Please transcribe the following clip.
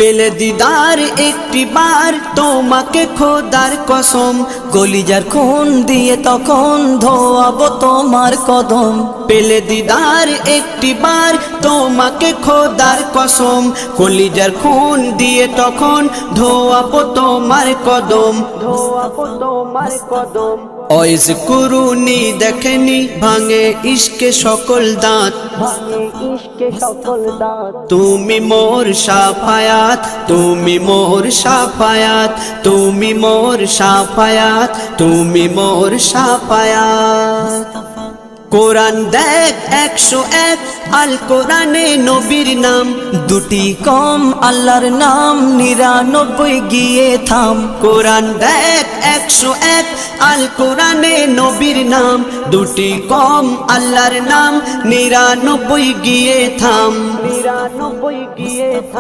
পেলে দিদার একটি বার তোমাকে খোদার কসম, কলিজার খুন দিয়ে তখন ধোয়াবো তোমার কদম। পেলে দিদার একটি বার তোমাকে খোদার কসম, কলিজার খুন দিয়ে তখন ধোয়াবো তোমার কদম, ধোয়াবো তোমার কদম। ওয়াইজ কুরুনি দেখেনি ভাঙে ইশকে সকল দাঁত, ভাঙে ইশকে সকল দাঁত। তুমি মোর শাফায়াত, তুমি মোর শাফায়াত, তুমি মোর শাফায়াত, তুমি মোর শাফায়াত। কোরআন দেখ 101 আল কোরআনে নবীর নাম, দুটি কম আল্লাহর নাম 99 গিয়ে থাম। কোরআন দেখ 101 আল কোরআনে নবীর নাম, দুটি কম আল্লাহর নাম 99 গিয়ে থাম, 99 গিয়ে থাম।